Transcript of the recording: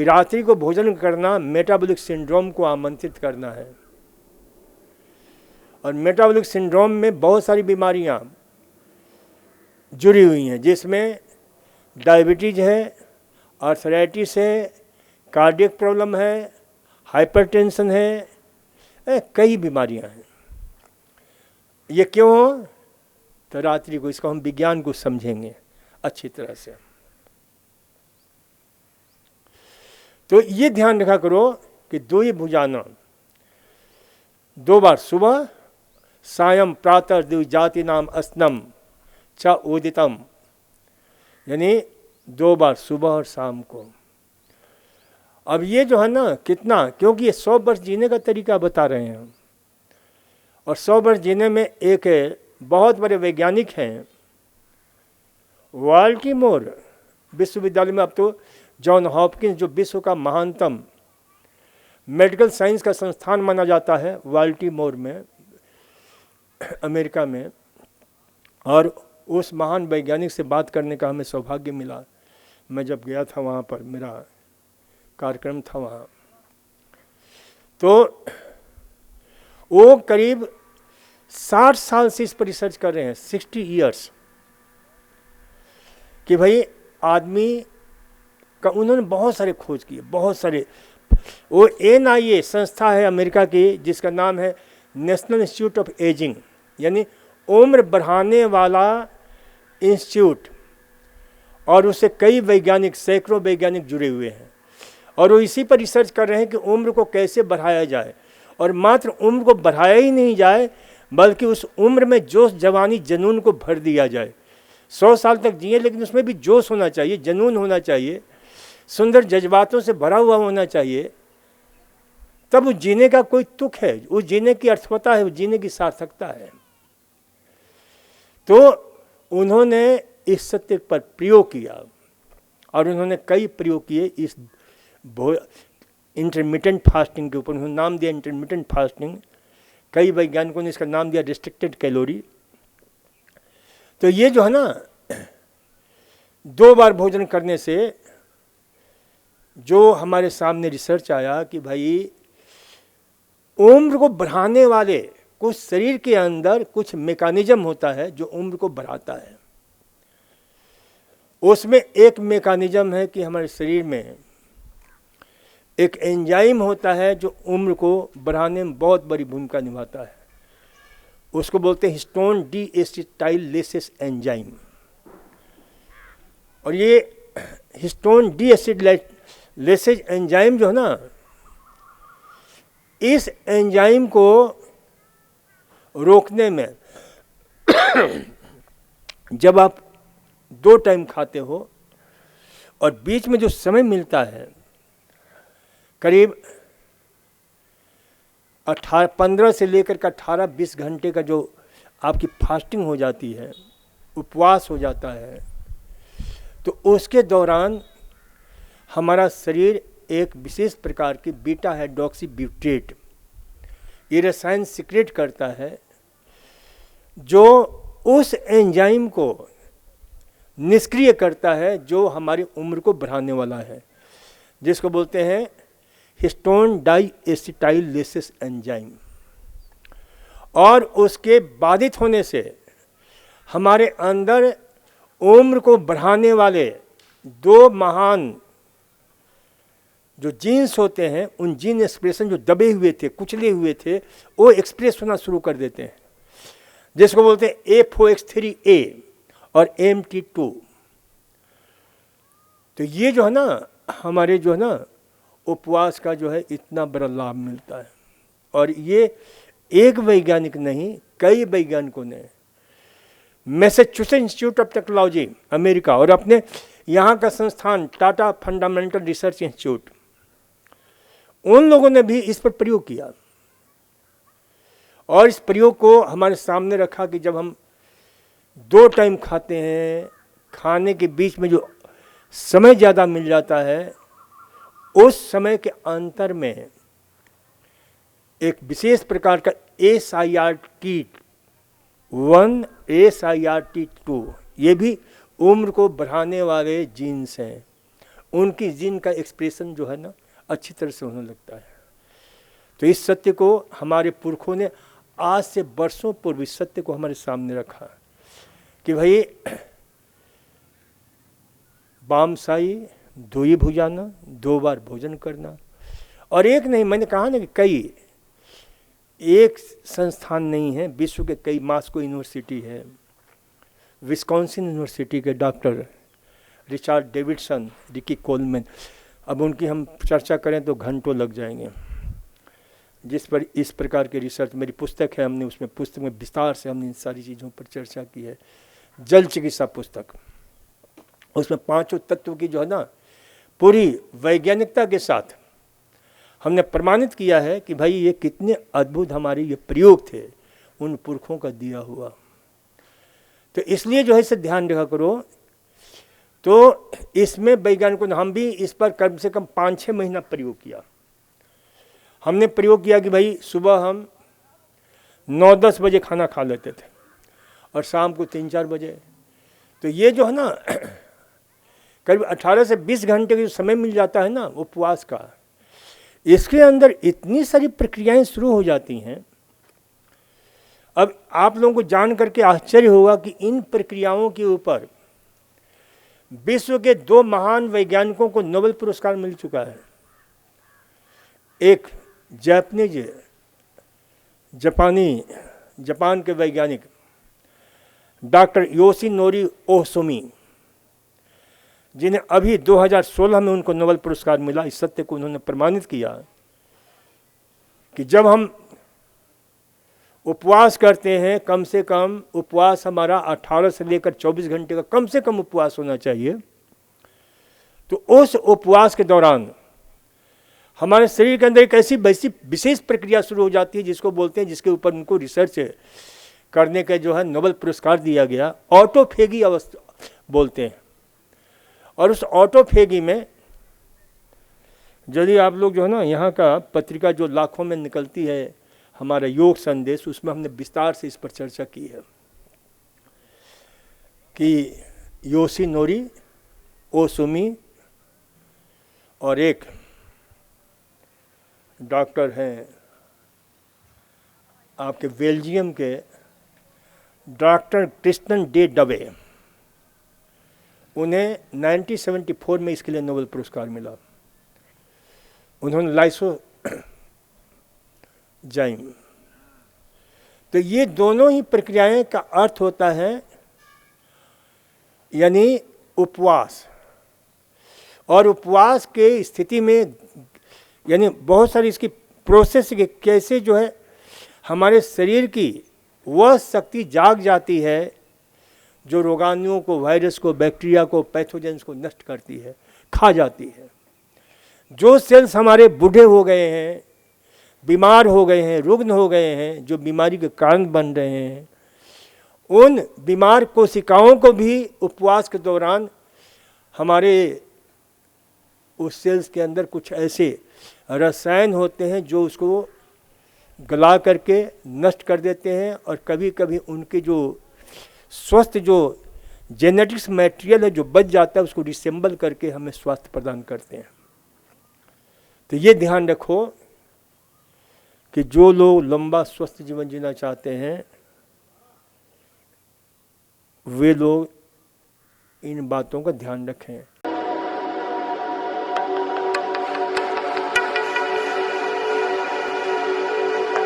रात्रि को भोजन करना मेटाबॉलिक सिंड्रोम को आमंत्रित करना है। और मेटाबॉलिक सिंड्रोम में बहुत सारी बीमारियां जुड़ी हुई हैं, जिसमें डायबिटीज है, आर्थराइटिस है, कार्डियक प्रॉब्लम है, हाइपरटेंशन है, कई बीमारियां हैं। ये क्यों हो? तो रात्रि को इसको हम विज्ञान को समझेंगे अच्छी तरह से। तो ये ध्यान रखा करो कि द्वि भुजाना, 2 बार सुबह सायं प्रातः द्विजाति नाम अस्नम च उदितम, यानी 2 बार सुबह और शाम को। अब ये जो है ना कितना, क्योंकि ये 100 वर्ष जीने का तरीका बता रहे हैं, और 100 वर्ष जीने में एक बहुत बड़े वैज्ञानिक हैं बाल्टीमोर विश्वविद्यालय में, अब तो जॉन हॉपकिंस जो विश्व का महानतम मेडिकल साइंस का संस्थान माना जाता है बाल्टीमोर में, अमेरिका में। और उस महान वैज्ञानिक से बात करने का हमें सौभाग्य मिला। मैं जब गया था वहाँ पर, मेरा कार्यक्रम था वहाँ, तो वो करीब 60 साल से इस पर रिसर्च कर रहे हैं, 60 ईयर्स, कि भाई आदमी का, उन्होंने बहुत सारे खोज किए, बहुत सारे। वो NIA संस्था है अमेरिका की, जिसका नाम है नेशनल इंस्टीट्यूट ऑफ एजिंग, यानी उम्र बढ़ाने वाला इंस्टीट्यूट, और उससे कई वैज्ञानिक, सैकड़ों वैज्ञानिक जुड़े हुए हैं, और वो इसी पर रिसर्च कर रहे हैं कि उम्र को कैसे बढ़ाया जाए। और मात्र उम्र को बढ़ाया ही नहीं जाए, बल्कि उस उम्र में जोश, जवानी, जुनून को भर दिया जाए। 100 साल तक जिए, लेकिन उसमें भी जोश होना चाहिए, जुनून होना चाहिए, सुंदर जज्बातों से भरा हुआ होना चाहिए। तब उस जीने का कोई तुक है, उस जीने की अर्थवता है, उस जीने की सार्थकता है। तो उन्होंने इस सत्य पर प्रयोग किया, और उन्होंने कई प्रयोग किए इस इंटरमिटेंट फास्टिंग के ऊपर। उन्होंने नाम दिया इंटरमिटेंट फास्टिंग, कई वैज्ञानिकों ने इसका नाम दिया रिस्ट्रिक्टेड कैलोरी। तो ये जो है ना, 2 बार भोजन करने से जो हमारे सामने रिसर्च आया कि भाई उम्र को बढ़ाने वाले कुछ शरीर के अंदर कुछ मैकेनिज्म होता है जो उम्र को बढ़ाता है। उसमें एक मैकेनिज्म है कि हमारे शरीर में एक एंजाइम होता है जो उम्र को बढ़ाने में बहुत बड़ी भूमिका निभाता है। उसको बोलते हैं हिस्टोन डीएसिटाइलेसिस एंजाइम। और ये हिस्टोन डीएसिटाइलेसिस एंजाइम जो है ना, इस एंजाइम को रोकने में जब आप 2 टाइम खाते हो और बीच में जो समय मिलता है, करीब 15 से लेकर के 18-20 घंटे का जो आपकी फास्टिंग हो जाती है, उपवास हो जाता है, तो उसके दौरान हमारा शरीर एक विशेष प्रकार की बीटा हाइड्रोक्सी ब्यूटेट, ये रसायन सिक्रेट करता है जो उस एंजाइम को निष्क्रिय करता है जो हमारी उम्र को बढ़ाने वाला है, जिसको बोलते हैं हिस्टोन डाइएसिटाइलेसिस एंजाइम। और उसके बाधित होने से हमारे अंदर उम्र को बढ़ाने वाले 2 महान जो जीन्स होते हैं, उन जीन एक्सप्रेशन जो दबे हुए थे, कुचले हुए थे, वो एक्सप्रेस होना शुरू कर देते हैं, जिसको बोलते हैं APOX3A और MT2। तो ये जो है ना, हमारे जो है ना उपवास का जो है इतना बड़ा लाभ मिलता है। और ये एक वैज्ञानिक नहीं, कई वैज्ञानिकों ने, Massachusetts institute of technology America और अपने यहाँ का संस्थान टाटा फंडामेंटल रिसर्च इंस्टीट्यूट, उन लोगों ने भी इस पर प्रयोग किया। और इस प्रयोग को हमारे सामने रखा कि जब हम 2 टाइम खाते हैं, खाने के बीच में जो समय ज़्यादा मिल जाता है, उस समय के अंतर में एक विशेष प्रकार का SIRT1, SIRT2, ये भी उम्र को बढ़ाने वाले जीन्स हैं, उनकी जीन का एक्सप्रेशन जो है ना अच्छी तरह से होने लगता है। तो इस सत्य को हमारे पुरखों ने आज से वर्षों पूर्व इस सत्य को हमारे सामने रखा कि भाई बामसाई धोई भुजाना, 2 बार भोजन करना। और एक नहीं, मैंने कहा ना कि कई, एक संस्थान नहीं है, विश्व के कई, मास्को यूनिवर्सिटी है, विस्कॉन्सिन यूनिवर्सिटी के doctor Richard Davidson, Ricky Coleman, अब उनकी हम चर्चा करें तो घंटों लग जाएंगे, जिस पर इस प्रकार के रिसर्च, मेरी पुस्तक है, हमने उसमें पुस्तक में विस्तार से हमने इन सारी चीज़ों पर चर्चा की है, जल चिकित्सा पुस्तक। उसमें 5 तत्व की जो है ना पूरी वैज्ञानिकता के साथ हमने प्रमाणित किया है कि भाई ये कितने अद्भुत हमारे ये प्रयोग थे उन पुरखों का दिया हुआ। तो इसलिए जो है इसे ध्यान रखा करो। तो इसमें वैज्ञानिकों ने, हम भी इस पर कम से कम 5-6 महीना प्रयोग किया। हमने प्रयोग किया कि भाई सुबह हम 9-10 बजे खाना खा लेते थे और शाम को 3-4 बजे। तो ये जो है ना करीब 18 से 20 घंटे का जो समय मिल जाता है ना उपवास का, इसके अंदर इतनी सारी प्रक्रियाएं शुरू हो जाती हैं। अब आप लोगों को जान करके आश्चर्य होगा कि इन प्रक्रियाओं के ऊपर विश्व के 2 महान वैज्ञानिकों को नोबेल पुरस्कार मिल चुका है। एक जापान के वैज्ञानिक डॉक्टर योशिनोरी ओहसुमी, जिन्हें अभी 2016 में उनको नोबेल पुरस्कार मिला। इस सत्य को उन्होंने प्रमाणित किया कि जब हम उपवास करते हैं, कम से कम उपवास हमारा 18 से लेकर 24 घंटे का कम से कम उपवास होना चाहिए। तो उस उपवास के दौरान हमारे शरीर के अंदर एक ऐसी विशेष प्रक्रिया शुरू हो जाती है जिसको बोलते हैं, जिसके ऊपर उनको रिसर्च करने का जो है नोबेल पुरस्कार दिया गया, ऑटोफेगी अवस्था बोलते हैं। और उस ऑटोफेगी में यदि आप लोग जो है ना, यहाँ का पत्रिका जो लाखों में निकलती है हमारा योग संदेश, उसमें हमने विस्तार से इस पर चर्चा की है कि योशिनोरी ओहसुमी और एक डॉक्टर हैं आपके बेल्जियम के डॉक्टर क्रिस्टन डे डवे, उन्हें 1974 में इसके लिए नोबेल पुरस्कार मिला। उन्होंने लाइसोजाइम। तो ये दोनों ही प्रक्रियाएं का अर्थ होता है यानी उपवास। और उपवास के स्थिति में यानी बहुत सारी इसकी प्रोसेस के कैसे जो है हमारे शरीर की वह शक्ति जाग जाती है जो रोगाणुओं को, वायरस को, बैक्टीरिया को, पैथोजेंस को नष्ट करती है, खा जाती है। जो सेल्स हमारे बूढ़े हो गए हैं, बीमार हो गए हैं, रुग्ण हो गए हैं, जो बीमारी के कारण बन रहे हैं, उन बीमार कोशिकाओं को भी उपवास के दौरान हमारे उस सेल्स के अंदर कुछ ऐसे रसायन होते हैं जो उसको गला करके नष्ट कर देते हैं। और कभी कभी उनके जो स्वस्थ जो जेनेटिक्स मटेरियल है जो बच जाता है उसको डिसेंबल करके हमें स्वास्थ्य प्रदान करते हैं। तो ये ध्यान रखो कि जो लोग लंबा स्वस्थ जीवन जीना चाहते हैं वे लोग इन बातों का ध्यान रखें।